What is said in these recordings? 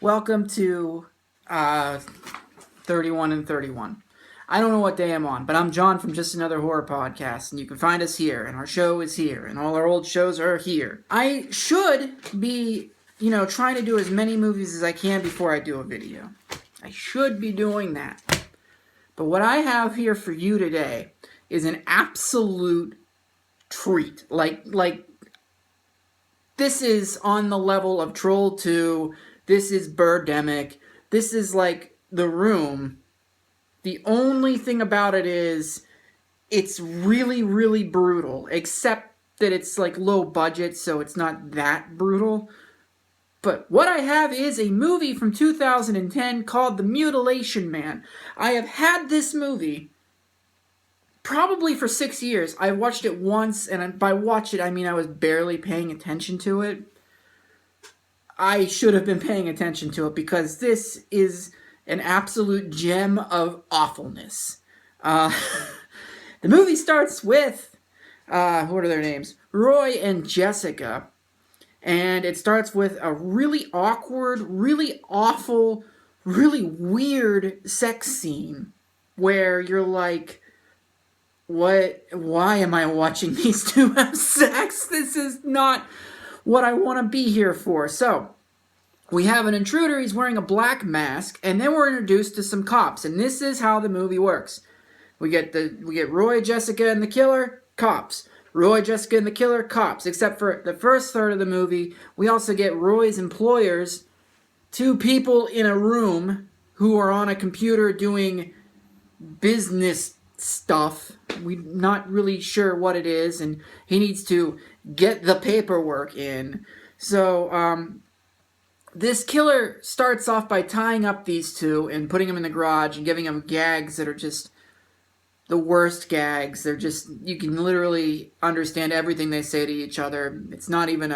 Welcome to 31 and 31. I don't know what day I'm on, but I'm John from Just Another Horror Podcast, and you can find us here, and our show is here, and all our old shows are here. I should be, trying to do as many movies as I can before I do a video. I should be doing that. But what I have here for you today is an absolute treat. Like this is on the level of Troll 2. This is Birdemic. This is like The Room. The only thing about it is it's really, really brutal, except that it's like low budget, so it's not that brutal. But what I have is a movie from 2010 called The Mutilation Man. I have had this movie probably for 6 years. I watched it once, and by watch it, I mean I was barely paying attention to it. I should have been paying attention to it because this is an absolute gem of awfulness. The movie starts with, what are their names? Roy and Jessica. And it starts with a really awkward, really awful, really weird sex scene where you're like, why am I watching these two have sex? This is not what I want to be here for. So, we have an intruder, he's wearing a black mask, and then we're introduced to some cops, and this is how the movie works. We get Roy, Jessica, and the killer, cops. Roy, Jessica, and the killer, cops. Except for the first third of the movie, we also get Roy's employers, two people in a room who are on a computer doing business stuff. We're not really sure what it is, and he needs to get the paperwork in. So, this killer starts off by tying up these two and putting them in the garage and giving them gags that are just the worst gags. They're just, you can literally understand everything they say to each other. It's not even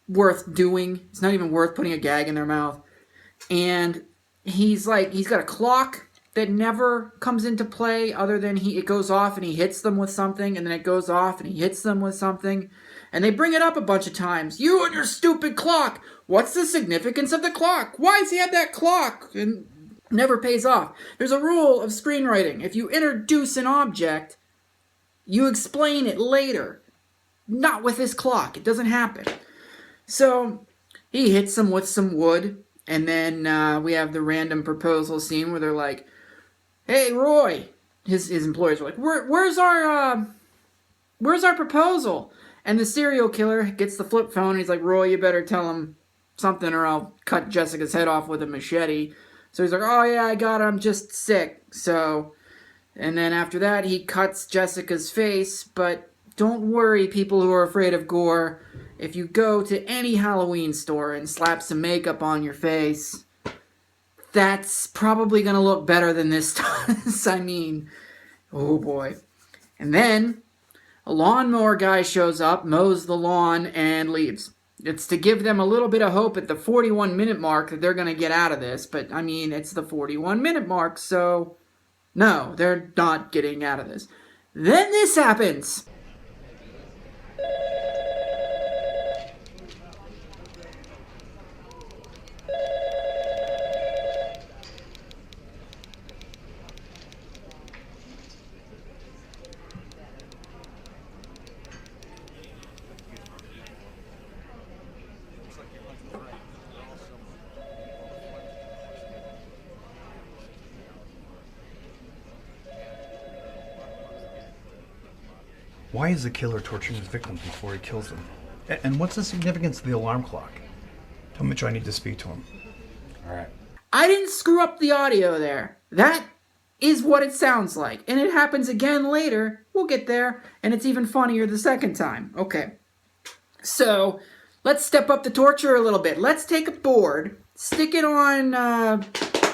worth doing. It's not even worth putting a gag in their mouth. And he's got a clock that never comes into play other than it goes off and he hits them with something, and then it goes off and he hits them with something. And they bring it up a bunch of times. You and your stupid clock! What's the significance of the clock? Why does he have that clock? And never pays off. There's a rule of screenwriting. If you introduce an object, you explain it later. Not with this clock. It doesn't happen. So, he hits them with some wood. And then we have the random proposal scene where they're like, hey, Roy! His employers are like, where's our proposal? And the serial killer gets the flip phone, and he's like, Roy, you better tell him something or I'll cut Jessica's head off with a machete. So he's like, oh yeah, I got it, I'm just sick. So, and then after that, he cuts Jessica's face, but don't worry, people who are afraid of gore. If you go to any Halloween store and slap some makeup on your face, that's probably going to look better than this does. I mean, oh boy. And then a lawnmower guy shows up, mows the lawn, and leaves. It's to give them a little bit of hope at the 41-minute mark that they're going to get out of this. But, I mean, it's the 41-minute mark, so no, they're not getting out of this. Then this happens. Why is the killer torturing his victims before he kills them? And what's the significance of the alarm clock? Tell Mitch I need to speak to him. All right. I didn't screw up the audio there. That is what it sounds like. And it happens again later. We'll get there. And it's even funnier the second time. Okay. So, let's step up the torture a little bit. Let's take a board, stick it on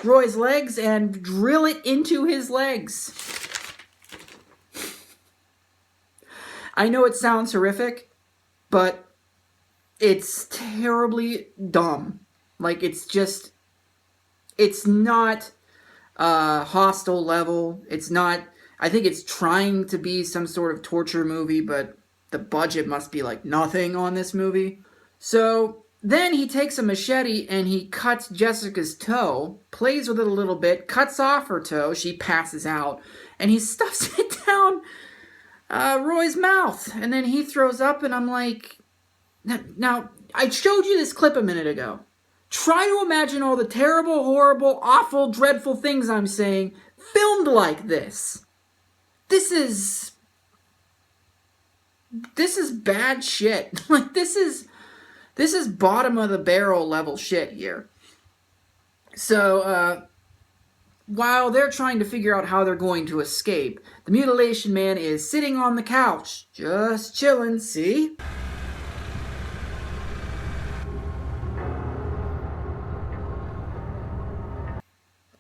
Roy's legs, and drill it into his legs. I know it sounds horrific, but it's terribly dumb. Like, it's not Hostel level. It's not, I think it's trying to be some sort of torture movie, but the budget must be like nothing on this movie. So Then he takes a machete and he cuts Jessica's toe, plays with it a little bit, cuts off her toe, she passes out, and he stuffs it down Roy's mouth. And then he throws up, and I'm like, now, I showed you this clip a minute ago. Try to imagine all the terrible, horrible, awful, dreadful things I'm saying filmed like this. This is bad shit. Like, this is bottom of the barrel level shit here. So, while they're trying to figure out how they're going to escape, the Mutilation Man is sitting on the couch, just chilling, see?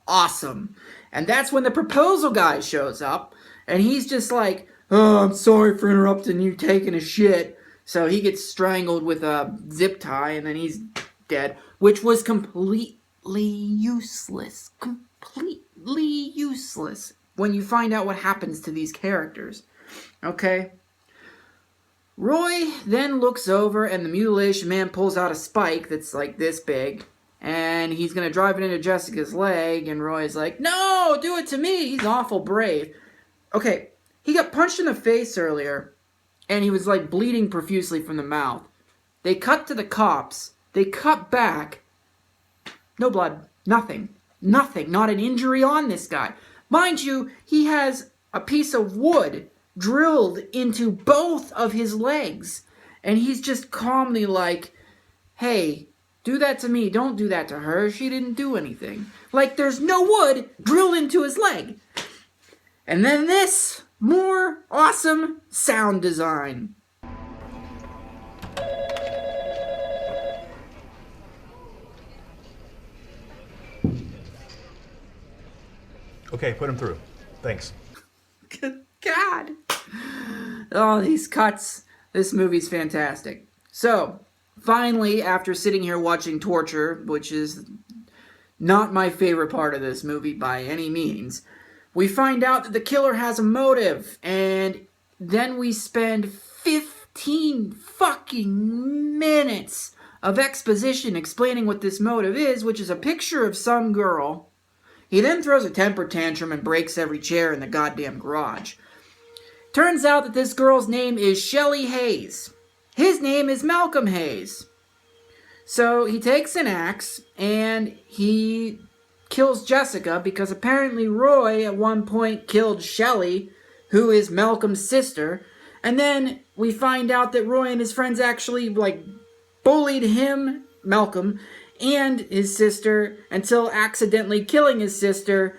Awesome. And that's when the proposal guy shows up, and he's just like, oh, I'm sorry for interrupting you taking a shit. So he gets strangled with a zip tie, and then he's dead, which was completely useless. Completely useless when you find out what happens to these characters. Okay? Roy then looks over, and the Mutilation Man pulls out a spike that's like this big, and he's going to drive it into Jessica's leg, and Roy's like, no, do it to me. He's awful brave. Okay, he got punched in the face earlier, and he was like bleeding profusely from the mouth. They cut to the cops. They cut back. No blood. Nothing. Nothing. Not an injury on this guy. Mind you, he has a piece of wood drilled into both of his legs, and he's just calmly like, hey, do that to me. Don't do that to her. She didn't do anything. Like, there's no wood drilled into his leg. And then this more awesome sound design. Okay, put him through. Thanks. Good God. Oh, these cuts. This movie's fantastic. So, finally, after sitting here watching torture, which is not my favorite part of this movie by any means, we find out that the killer has a motive, and then we spend 15 fucking minutes of exposition explaining what this motive is, which is a picture of some girl. He then throws a temper tantrum and breaks every chair in the goddamn garage. Turns out that this girl's name is Shelley Hayes. His name is Malcolm Hayes. So he takes an axe and he kills Jessica because apparently Roy at one point killed Shelley, who is Malcolm's sister. And then we find out that Roy and his friends actually bullied him, Malcolm, and his sister until accidentally killing his sister.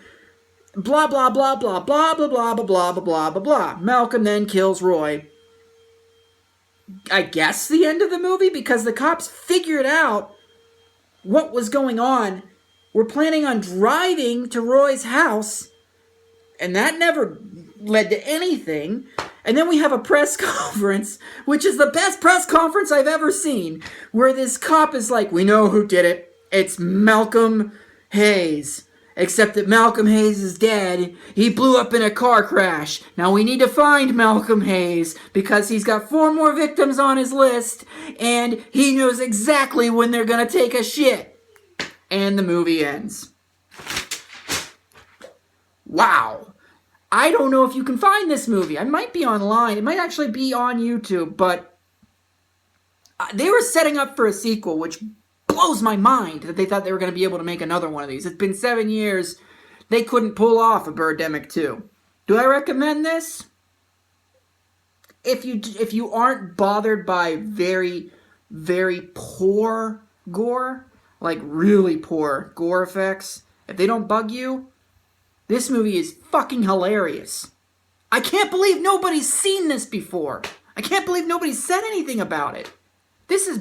Blah, blah, blah, blah, blah, blah, blah, blah, blah, blah, blah, blah. Malcolm then kills Roy. I guess the end of the movie, because the cops figured out what was going on. We're planning on driving to Roy's house, and that never led to anything. And then we have a press conference, which is the best press conference I've ever seen, where this cop is like, we know who did it. It's Malcolm Hayes. Except that Malcolm Hayes is dead. He blew up in a car crash. Now we need to find Malcolm Hayes because he's got 4 more victims on his list and he knows exactly when they're gonna take a shit. And the movie ends. Wow. I don't know if you can find this movie. I might be online. It might actually be on YouTube, but they were setting up for a sequel, which blows my mind that they thought they were going to be able to make another one of these. It's been 7 years. They couldn't pull off a Birdemic 2. Do I recommend this? If you aren't bothered by very, very poor gore, like really poor gore effects, if they don't bug you, this movie is fucking hilarious. I can't believe nobody's seen this before. I can't believe nobody's said anything about it. This is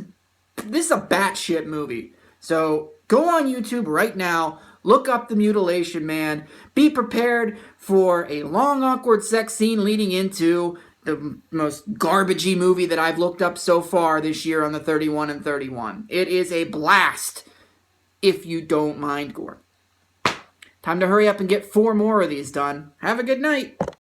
a batshit movie. So go on YouTube right now, look up The Mutilation Man, be prepared for a long awkward sex scene leading into the most garbagey movie that I've looked up so far this year on the 31 and 31. It is a blast if you don't mind gore. Time to hurry up and get 4 more of these done. Have a good night.